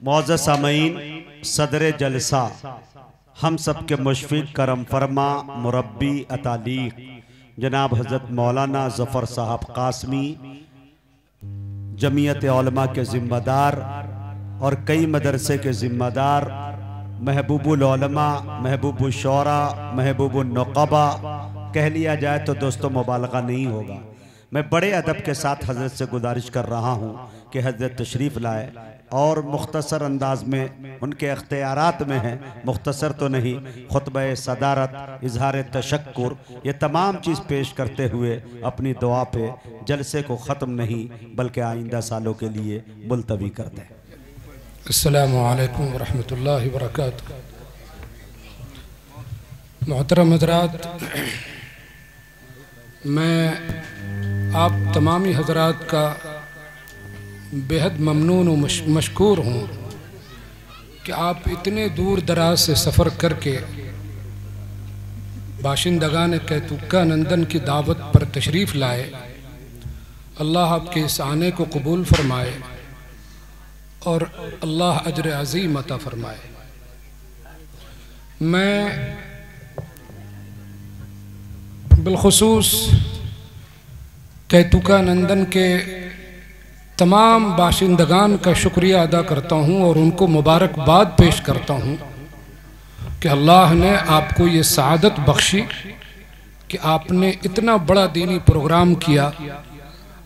मौज़ सामईन, सदर जलसा हम सब के मुशफ़िक़ करम फरमा मुरब्बी अतालीक़ जनाब हज़रत मौलाना ज़फ़र साहब कासमी, जमीयत उलमा के ज़िम्मेदार और कई मदरसे के ज़िम्मेदार, महबूबुल उलमा, महबूबुल शौरा, महबूबुल नुक़बा कह लिया जाए तो दोस्तों मुबालगा नहीं होगा। मैं बड़े अदब के साथ हज़रत से गुजारिश कर रहा हूँ कि हज़रत तशरीफ़ लाए और मुख्तसर अंदाज में उनके अख्तियारात में है, मुख्तसर तो नहीं, खुतबा सदारत, इजहार तशक्कुर, ये तमाम चीज़ पेश करते हुए अपनी दुआ पे जलसे को ख़त्म नहीं बल्कि आइंदा सालों के लिए मुलतवी कर दें। अस्सलामु अलैकुम वरहमतुल्लाहि वबरकातुहू। मोहतरम हज़रात, मैं आप तमामी हज़रात का बेहद ममनून व मशकूर हूँ कि आप इतने दूर दराज से सफ़र करके बाशिंदगान कैतुका नंदन की दावत पर तशरीफ़ लाए। अल्लाह आपके इस आने को कबूल फरमाए और अल्लाह अजर अज़ीम अता फरमाए। मैं बिलखुसूस कैतुका नंदन के तमाम बाशिंदगान का शुक्रिया अदा करता हूँ और उनको मुबारकबाद पेश करता हूँ कि अल्लाह ने आपको ये सआदत बख्शी कि आपने इतना बड़ा दीनी प्रोग्राम किया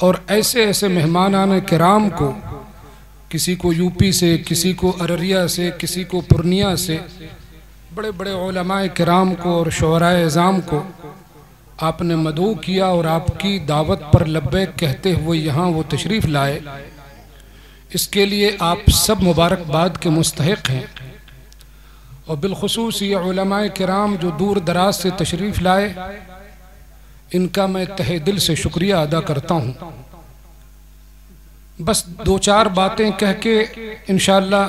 और ऐसे ऐसे मेहमानान किराम को, किसी को यूपी से, किसी को अररिया से, किसी को पूर्णिया से, बड़े बड़े उलमाए किराम को और शुअराए इज़ाम को आपने मदऊ किया और आपकी दावत पर लब्बैक कहते हुए यहाँ वो तशरीफ़ लाए। इसके लिए आप सब मुबारकबाद के मुस्तहिक़ हैं और बिलखुसूस ये उलमाए किराम जो दूर दराज से तशरीफ़ लाए, इनका मैं तहे दिल से शुक्रिया अदा करता हूँ। बस दो चार बातें कह के इंशाअल्लाह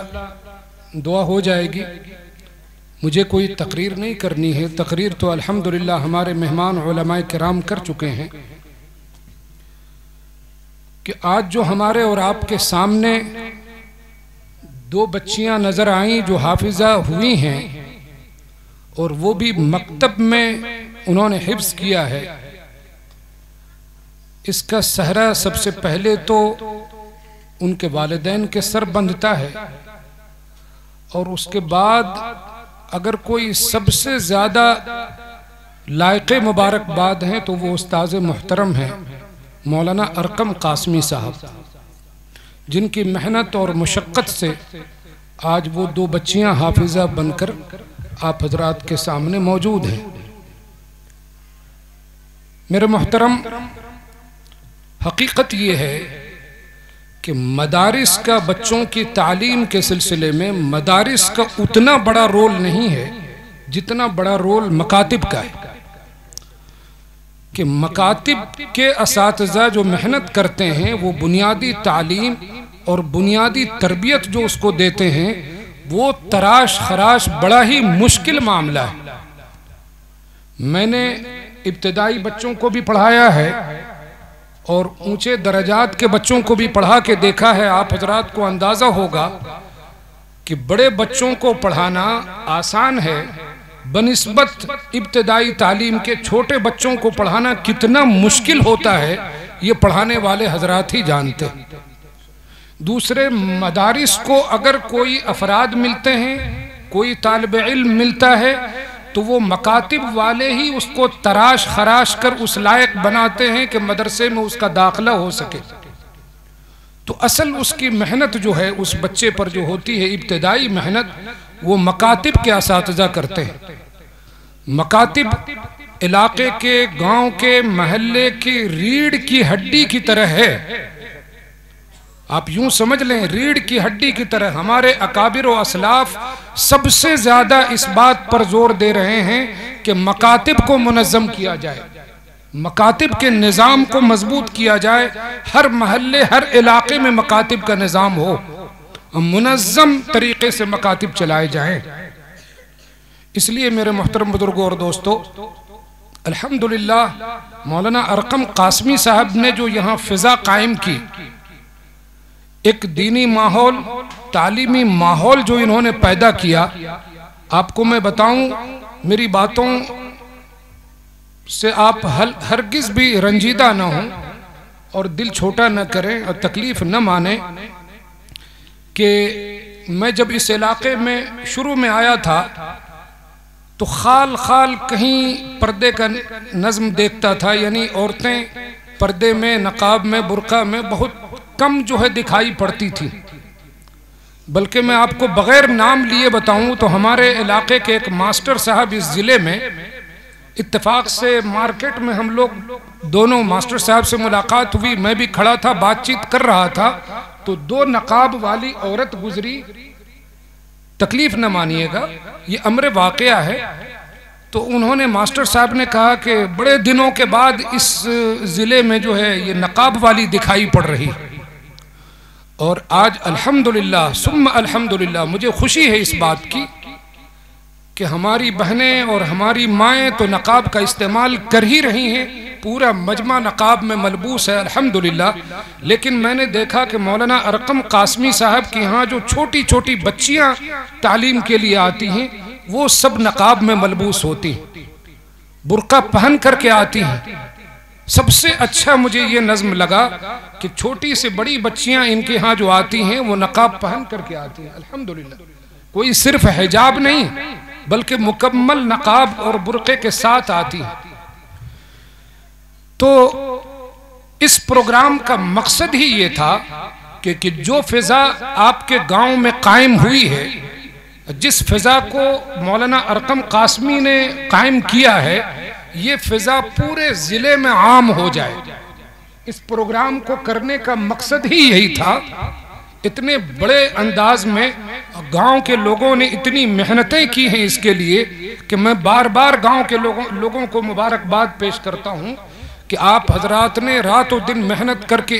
दुआ हो जाएगी। मुझे कोई तकरीर नहीं करनी है, तकरीर तो अल्हम्दुलिल्लाह हमारे मेहमान उलमाए किराम कर चुके हैं कि आज जो हमारे और आपके सामने दो बच्चियां नज़र आईं जो हाफिज़ा हुई हैं और वो भी मकतब में उन्होंने हिफ्ज़ किया है, इसका सहरा सबसे पहले तो उनके वालिदैन के सर बंधता है और उसके बाद अगर कोई सबसे ज़्यादा लायक़े मुबारकबाद हैं तो वो उस्ताज़ मुहतरम हैं मौलाना अरकम कासमी साहब, जिनकी मेहनत और मुशक्क़त से आज वो दो बच्चियां हाफिज़ा बनकर आप हजरात के सामने मौजूद हैं। मेरे मोहतरम, हकीकत ये है कि मदारिस का बच्चों की तालीम के सिलसिले में मदारिस का उतना बड़ा रोल नहीं है जितना बड़ा रोल मकातिब का है कि मकातिब के असातिज़ा जो मेहनत करते हैं वो बुनियादी तालीम और बुनियादी तरबियत जो उसको देते हैं वो तराश खराश बड़ा ही मुश्किल मामला है। मैंने इब्तिदाई बच्चों को भी पढ़ाया है और ऊंचे दर्जात के बच्चों को भी पढ़ा के देखा है। आप हजरात को अंदाज़ा होगा कि बड़े बच्चों को पढ़ाना आसान है, बनिस्बत इब्तिदाई तालीम के छोटे बच्चों को पढ़ाना कितना मुश्किल होता है ये पढ़ाने वाले हजरात ही जानते हैं। दूसरे मदारिस को अगर कोई अफराद मिलते हैं, कोई तालिब इल्म मिलता है तो वो मकातिब वाले ही उसको तराश खराश कर उस लायक बनाते हैं कि मदरसे में उसका दाखिला हो सके। तो असल उसकी मेहनत जो है उस बच्चे पर जो होती है, इब्तिदाई मेहनत, वो मकातिब के असातिज़ा करते हैं। मकातिब इलाके के, गांव के, महल्ले की रीढ़ की हड्डी की तरह है। आप यूं समझ लें, रीढ़ की हड्डी की तरह। हमारे अकाबिर व असलाफ सबसे ज्यादा इस बात पर जोर दे रहे हैं कि मकातिब को मुनज़्ज़म किया जाए, मकातिब के निज़ाम को मजबूत किया जाए। हर महल्ले, हर इलाके में मकातिब का निज़ाम हो, मुनज़्ज़म तरीके से मकातिब चलाए जाएं। इसलिए मेरे मोहतरम बुजुर्गों और दोस्तों, अल्हम्दुलिल्लाह मौलाना अरकम कासमी साहब ने जो यहाँ फिजा कायम की, एक दीनी माहौल तालीमी माहौल जो इन्होंने पैदा किया, आपको मैं बताऊं, मेरी बातों से आप हरगिज भी रंजीदा ना हों और दिल छोटा न करें और तकलीफ न माने कि मैं जब इस इलाके में शुरू में आया था तो खाल खाल कहीं पर्दे का नज़्म देखता था, यानी औरतें पर्दे में, नकाब में, बुर्का में बहुत कम जो है दिखाई पड़ती थी। बल्कि मैं आपको बग़ैर नाम लिए बताऊं तो हमारे इलाके के एक मास्टर साहब इस ज़िले में, इत्तेफाक से मार्केट में हम लोग दोनों मास्टर साहब से मुलाकात हुई, मैं भी खड़ा था, बातचीत कर रहा था, तो दो नकाब वाली औरत गुजरी। तकलीफ न मानिएगा, ये अमर वाक़या है। तो उन्होंने, मास्टर साहब ने कहा कि बड़े दिनों के बाद इस ज़िले में जो है ये नकाब वाली दिखाई पड़ रही, और आज अल्हम्दुलिल्लाह सुम्मा अल्हम्दुलिल्लाह मुझे खुशी है इस बात की कि हमारी बहनें और हमारी माएँ तो नकाब का इस्तेमाल कर ही रही हैं, पूरा मजमा नकाब में मलबूस है अल्हम्दुलिल्लाह। लेकिन मैंने देखा कि मौलाना अरकम कासमी साहब के यहाँ जो छोटी छोटी बच्चियाँ तालीम के लिए आती हैं वो सब नकाब में मलबूस होती, बुर्का पहन करके आती हैं। सबसे अच्छा मुझे ये नज़्म लगा कि छोटी से बड़ी बच्चियाँ इनके यहाँ जो आती हैं वो नकाब पहन करके आती हैं अल्हम्दुलिल्लाह। कोई सिर्फ हिजाब नहीं बल्कि मुकम्मल नकाब और बुर्के के साथ आती है। तो इस प्रोग्राम का मकसद ही ये था कि जो फिजा आपके गांव में कायम हुई है, जिस फिजा को मौलाना अरकम कासमी ने कायम किया है, ये फिजा पूरे जिले में आम हो जाए। इस प्रोग्राम को करने का मकसद ही यही था। इतने बड़े अंदाज में गांव के लोगों ने इतनी मेहनतें की हैं इसके लिए कि मैं बार बार गांव के लोगों को मुबारकबाद पेश करता हूं कि आप हजरात ने रातों दिन मेहनत करके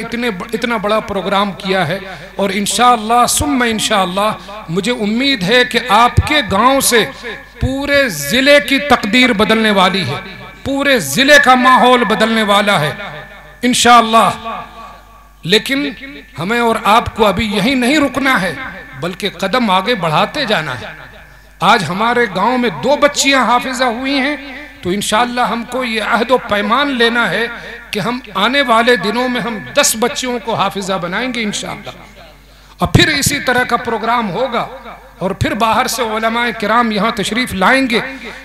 इतना बड़ा प्रोग्राम किया है। और इंशाअल्लाह सुम्मा इंशाअल्लाह मुझे उम्मीद है कि आपके गांव से पूरे ज़िले की तकदीर बदलने वाली है, पूरे ज़िले का माहौल बदलने वाला है इंशाअल्लाह। लेकिन हमें और आपको अभी यही नहीं रुकना है बल्कि कदम आगे बढ़ाते जाना है। आज हमारे गांव में 2 बच्चियां हाफिजा हुई हैं, तो इंशाअल्लाह हमको ये अहद व पैमान लेना है कि हम आने वाले दिनों में हम 10 बच्चियों को हाफिजा बनाएंगे इंशाअल्लाह। और फिर इसी तरह का प्रोग्राम होगा और फिर बाहर से उलमाए किराम यहाँ तशरीफ लाएंगे,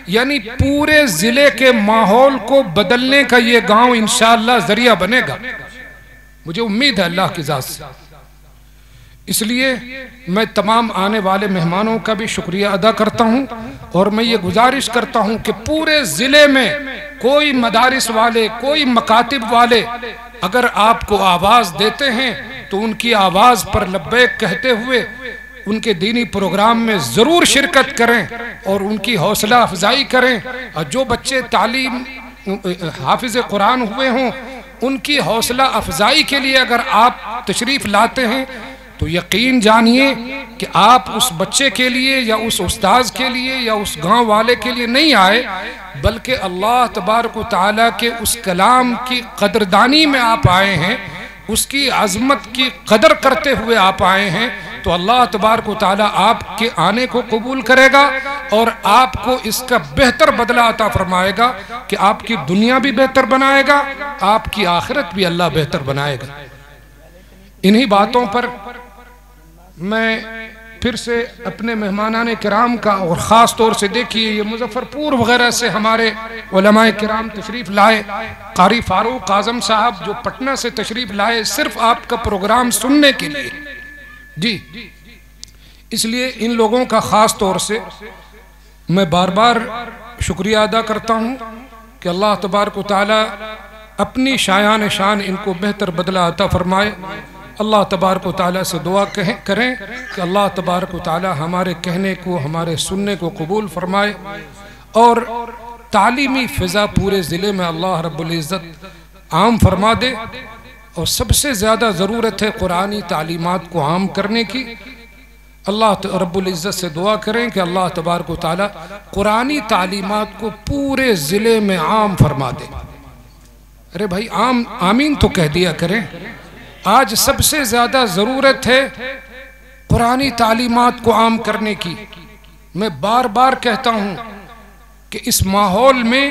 यानी पूरे ज़िले के माहौल को बदलने का ये गांव इंशाअल्लाह जरिया बनेगा। मुझे उम्मीद है अल्लाह की ज़ात से। इसलिए मैं तमाम आने वाले मेहमानों का भी शुक्रिया अदा करता हूँ और मैं ये गुजारिश करता हूँ कि पूरे ज़िले में कोई मदारिस वाले, कोई मकातिब वाले अगर आपको आवाज़ देते हैं तो उनकी आवाज़ पर लब्बैक कहते हुए उनके दीनी प्रोग्राम में ज़रूर शिरकत करें और उनकी हौसला अफजाई करें। और जो बच्चे तालीम हाफिज़ कुरान हुए हों उनकी हौसला अफजाई के लिए अगर आप तशरीफ़ लाते हैं तो यकीन जानिए कि आप उस बच्चे के लिए या उस उस्ताद के लिए या उस गांव वाले के लिए नहीं आए, बल्कि अल्लाह तबारक व तआला के उस कलाम की कदरदानी में आप आए हैं, उसकी अज़मत की कदर करते हुए आप आए हैं। तो अल्लाह तबारक व तआला आपके आने को कबूल करेगा और आपको इसका बेहतर बदला अता फरमाएगा कि आपकी दुनिया भी बेहतर बनाएगा, आपकी आखिरत भी अल्लाह बेहतर बनाएगा। इन्हीं बातों पर मैं फिर से अपने मेहमानाने किराम का, और ख़ास तौर से देखिए ये मुजफ्फरपुर वगैरह से हमारे उलमाए किराम तशरीफ़ लाए, कारी फारूक आज़म साहब जो पटना से तशरीफ़ लाए सिर्फ आपका प्रोग्राम सुनने के लिए जी। इसलिए इन लोगों का ख़ास तौर से मैं बार बार शुक्रिया अदा करता हूँ कि अल्लाह तबारक व तआला अपनी शायान शान इनको बेहतर बदला अता फरमाए। अल्लाह तबारक व तआला से दुआ करें कि अल्लाह तबारक व तआला हमारे कहने को, हमारे सुनने को कबूल फरमाए और तालीमी फ़िज़ा पूरे ज़िले में अल्लाह रब्बुल इज़्ज़त आम फरमा दे। और सबसे ज़्यादा ज़रूरत है कुरानी तालीमात को आम करने की। अल्लाह रब्बुल इज़्ज़त से दुआ करें कि अल्लाह तबारक व तआला कुरानी तालीमात को पूरे ज़िले में आम फरमा दे। अरे भाई आमीन तो कह दिया करें। आज सबसे ज़्यादा ज़रूरत है कुरानी तालीमात को आम करने की। मैं बार बार कहता हूँ कि इस माहौल में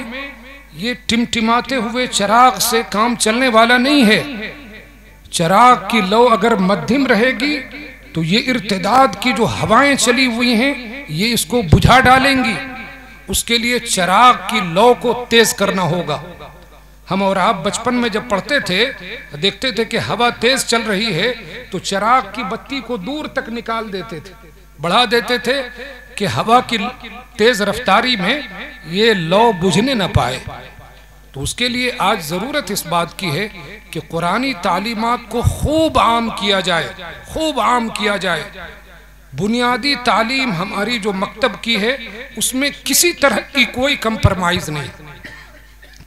ये टिमटिमाते हुए चिराग से काम चलने वाला नहीं है। चिराग की लौ अगर मध्यम रहेगी तो ये इर्तिदाद की जो हवाएं चली हुई हैं ये इसको बुझा डालेंगी। उसके लिए चिराग की लौ को तेज करना होगा। हम और आप बचपन में जब पढ़ते थे देखते थे कि हवा तेज चल रही है तो चिराग की बत्ती को दूर तक निकाल देते थे, बढ़ा देते थे कि हवा की तेज रफ्तारी में ये लौ बुझने न पाए। तो उसके लिए आज जरूरत इस बात की है कि कुरानी तालीमात को खूब आम किया जाए, खूब आम किया जाए। बुनियादी तालीम हमारी जो मकतब की है उसमें किसी तरह की कोई कंप्रोमाइज नहीं।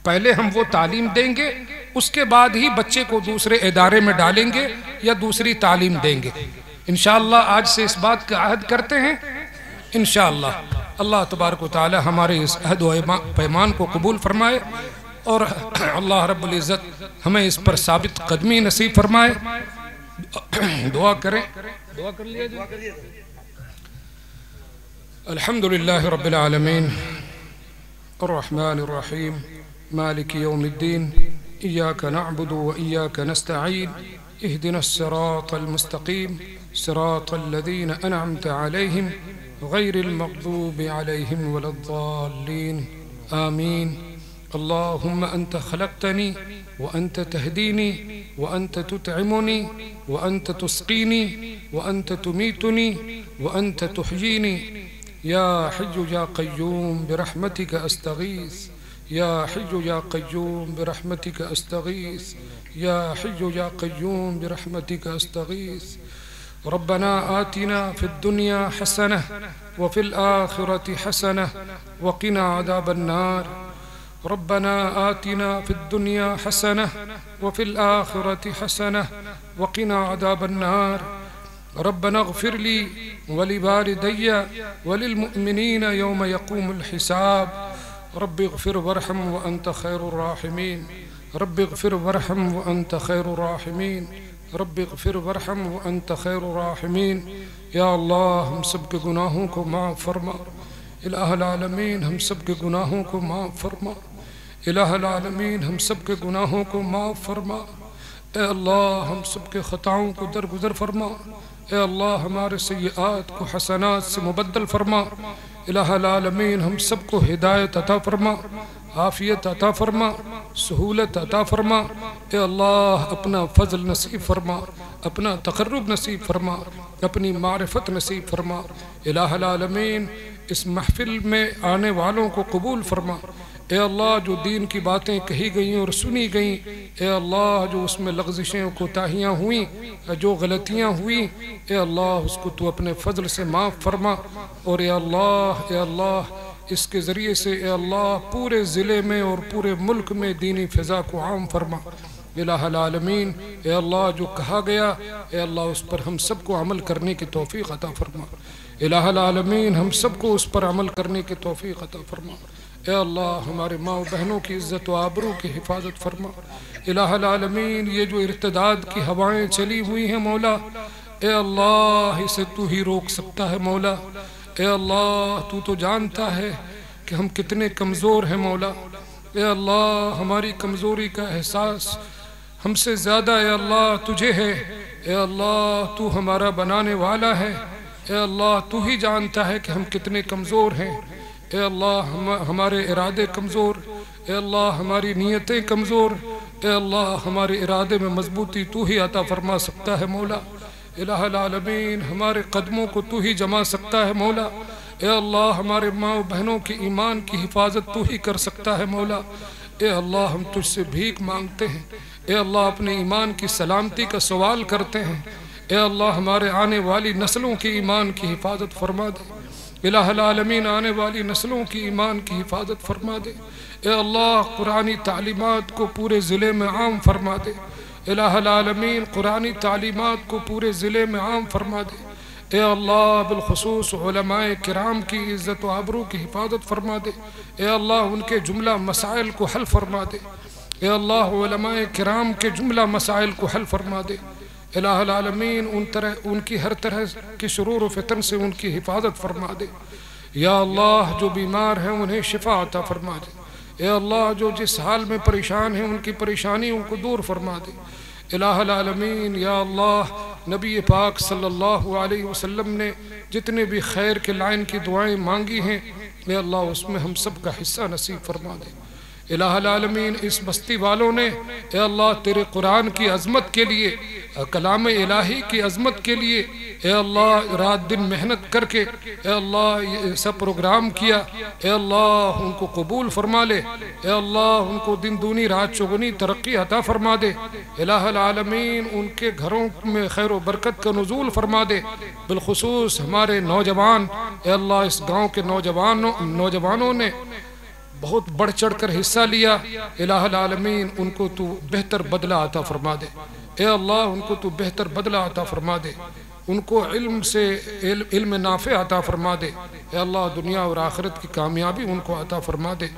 पहले हम वो तालीम देंगे, उसके बाद ही बच्चे को दूसरे इदारे में डालेंगे या दूसरी तालीम देंगे। इंशाअल्लाह आज से इस बात का अहद करते हैं। इंशाअल्लाह अल्लाह तबारक व तआला हमारे इस अहद व पैमान को कबूल फरमाए और अल्लाह रब्बुल इज़्ज़त हमें इस पर साबित कदमी नसीब फरमाए। दुआ करें, दुआ कर लीजिए। अल्हम्दुलिल्लाह रब्बिल आलमीन अर्रहमानिर रहीम मालिक यौमिद्दीन इय्याका नअबुदु व इय्याका नस्तईन इहदिनस सिरातल मुस्तकीम सिरातल लज़ीना अनअमत अलैहिम गैरिल मग़दूबि अलैहिम वलद्दाल्लीन आमीन। अल्लाहुम्मा अंत खलक़तनी व अंत तहदीनी व अंत तुतइमुनी व अंत तुस्क़ीनी व अंत तुमीतुनी व अंत तुहयीनी या हय्यु या क़य्यूम बिरहमतिका अस्तगीस या हय्यु या क़य्यूम बिरहमतिका अस्तगीस या हय्यु या क़य्यूम बिरहमतिका अस्तगीस। रब्बना आतिना फिद दुनिया हसनह व फिल आखिरति हसनह व क़िना अज़ाबन नार। रब्बना आतिना फिद दुनिया हसनह व फिल आखिरति हसनह व क़िना अज़ाबन नार। रब्बना इग़फ़िर ली व लिवालिदैया व लिलमुअ्मिनीना यौम यक़ूमुल हिसाब। रब्बि इग़फ़िर वरहम व अंत खैरुर राहिमीन। रब्बि इग़फ़िर वरहम व अंत खैरुर राहिमीन। रब्बि इग़फ़िर वरहम व अंत खैरुर राहिमीन। या अल्लाह हम सब के गुनाहों को माफ़ फरमा। इलाहुल आलमीन हम सब के गुनाहों को माफ़ फरमा। इलाहुल आलमीन हम सब के गुनाहों को माफ़ फरमा। ए अल्लाह हम सब के ख़ताओं को दरगुज़र फरमा। ए अल्लाह हमारे सय्यात को हसनात से मुबद्दल फरमा। इलाहुल आलमीन हम सब को हिदायत अता फरमा, आफ़ियत अता फरमा, सहूलत अता फरमा। ए अल्लाह अपना फ़ज़ल नसीब फरमा, अपना तक़र्रुब नसीब फरमा, अपनी मारिफत नसीब फरमा। इलाहुल आलमीन इस महफ़िल में आने वालों को कबूल फरमा। ए अल्लाह जो दीन की बातें कही गई और सुनी गई, ए अल्लाह जो उसमें लग़ज़िशें और कोताहियाँ हुई, जो गलतियाँ हुई, ए अल्लाह उसको तू अपने फ़ज़ल से माफ़ फरमा। और ए अल्लाह इसके ज़रिए से ए अल्लाह पूरे ज़िले में और पूरे मुल्क में दीनी फ़िज़ा को आम फरमा। इलाहुल आलमीन ए अल्लाह जो कहा गया ए अल्लाह उस पर हम सब को अमल करने की तौफ़ीक़ अता फरमा। इलाहुल आलमीन हम सब को उस पर अमल करने की तौफ़ीक़ अता फरमा। ए अल्लाह हमारे माँ बहनों की इज़्ज़त व आबरू की हिफाजत फरमा। इलाहुल आलमीन ये जो इर्तिदाद की हवाएं चली हुई हैं मौला, ए अल्लाह इसे तू ही रोक सकता है मौला। ए अल्लाह तू तो जानता है कि हम कितने कमज़ोर हैं मौला। ए अल्लाह हमारी कमज़ोरी का एहसास हमसे ज़्यादा ए अल्लाह तुझे है। ए अल्लाह तू हमारा बनाने वाला है। ए अल्लाह तू ही जानता है कि हम कितने कमज़ोर हैं। ए अल्लाह हमारे इरादे कमज़ोर, ए अल्लाह हमारी नीयतें कमज़ोर, ए अल्लाह हमारे इरादे में मजबूती तू ही अता फरमा सकता है मौला। इलाहुल आलमीन हमारे कदमों को तू ही जमा सकता है मौला। ए अल्लाह हमारे माँ बहनों के ईमान की हिफाजत तू ही कर सकता है मौला। ए अल्लाह हम तुझसे भीख मांगते हैं। ए अल्लाह अपने ईमान की सलामती का सवाल करते हैं। ए अल्लाह हमारे आने वाली नस्लों की ईमान की हिफाजत फरमा दे। इलाहुल आलमीन आने वाली नस्लों की ईमान की हिफाजत फरमा दे। ए अल्लाह कुरानी तालीमात को पूरे ज़िले में आम फरमा दे। इलाहुल आलमीन कुरानी तालीमात को पूरे ज़िले में आम फरमा दे। ए अल्लाह बिलखुसूस उलमाए किराम की इज़्ज़त व आबरू की हिफाजत फरमा दे। ए अल्लाह उनके जुमला मसाइल को हल फरमा दे। ए अल्लाह उलमाए किराम के जुमला मसाइल को हल फरमा दे। इलाहुल आलमीन उनकी हर तरह की शुरूर व फितन से उनकी हिफाजत फरमा दे। या अल्लाह जो बीमार हैं उन्हें शिफा अता फरमा दे। या अल्लाह जो जिस हाल में परेशान हैं उनकी परेशानियों को दूर फरमा दे। इलाहुल आलमीन या अल्लाह नबी पाक सल्लल्लाहु अलैहि वसल्लम ने जितने भी खैर के लाइन की दुआएं मांगी हैं या अल्लाह उसमें हम सब का हिस्सा नसीब फरमा दे। इलाहुल आलमीन इस बस्ती वालों ने या अल्लाह तेरे कुरान की अज़मत के लिए, कलाम इलाही की अज़मत के लिए या अल्लाह रात दिन मेहनत करके या अल्लाह ये सब प्रोग्राम किया। या अल्लाह उनको कबूल फरमा ले। या अल्लाह उनको दिन दूनी रात चौगुनी तरक्की अता फरमा दे। इलाहुल आलमीन उनके घरों में खैर व बरकत का नुज़ूल फरमा दे। बिलखुसूस हमारे नौजवान या अल्लाह इस गाँव के नौजवानों ने बहुत बढ़ चढ़ कर हिस्सा लिया। इलाहुल आलमीन उनको तू बेहतर बदला अता फरमा दे। ए अल्लाह उनको तू बेहतर बदला अता फरमा दे। उनको इल्म से इल्म नाफ़े अता फरमा दे। ए अल्लाह दुनिया और आखिरत की कामयाबी उनको अता फरमा दे।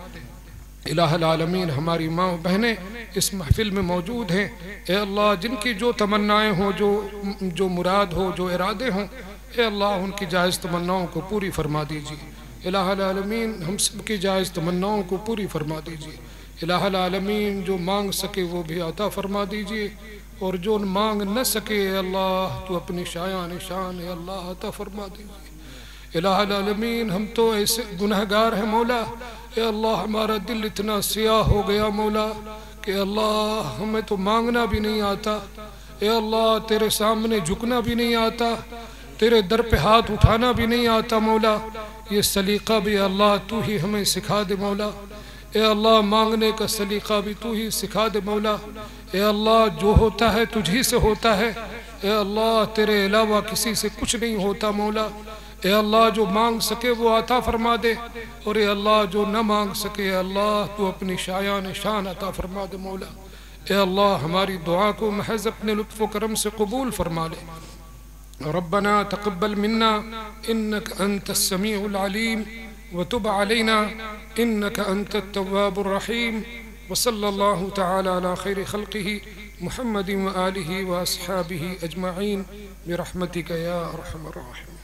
इलाहुल आलमीन हमारी माँ बहनें इस महफिल में मौजूद हैं। ए अल्लाह जिनकी जो तमन्नाएँ हों, जो मुराद हो, जो इरादे हों, ए अल्लाह उनकी जायज़ तमन्नाओं को पूरी फरमा दीजिए। इलाहुल आलमीन हम सब की जायज़ तमन्नाओं को पूरी फरमा दीजिए। इलाहुल आलमीन जो मांग सके वो भी अता फरमा दीजिए और जो मांग न सके अल्लाह तो अपनी शायान शान अल्लाह अता फरमा दीजिए। इलाहुल आलमीन हम तो ऐसे गुनहगार हैं मौला। अल्लाह हमारा दिल इतना सियाह हो गया मौला कि अल्लाह हमें तो मांगना भी नहीं आता। अल्लाह तेरे सामने झुकना भी नहीं आता, तेरे दर पे हाथ उठाना भी नहीं आता मौला। ये सलीका भी अल्लाह तू ही हमें सिखा दे मौला। ए अल्लाह मांगने का सलीका भी तू ही सिखा दे मौला। ए अल्लाह जो होता है तुझी से होता है। ए अल्लाह तेरे अलावा किसी से कुछ नहीं होता मौला। ए अल्लाह जो मांग सके वो अता फरमा दे और ए अल्लाह जो न मांग सके अल्लाह तू अपनी शायान शान अता फरमा दे मौला। ए अल्लाह हमारी दुआ को महज अपने लुत्फ़ व करम से कबूल फरमा ले। रब्बना तक़ब्बल मिन्ना इन्नका अंतस समीउल अलीम व तुब अलैना इन्नका अंतत तव्वाबुर रहीम व सल्लल्लाहु तआला अला खैरि खल्क़िही मुहम्मदिन व आलिही व अस्हाबिही अजमईन बिरहमतिका या अरहमर राहिमीन।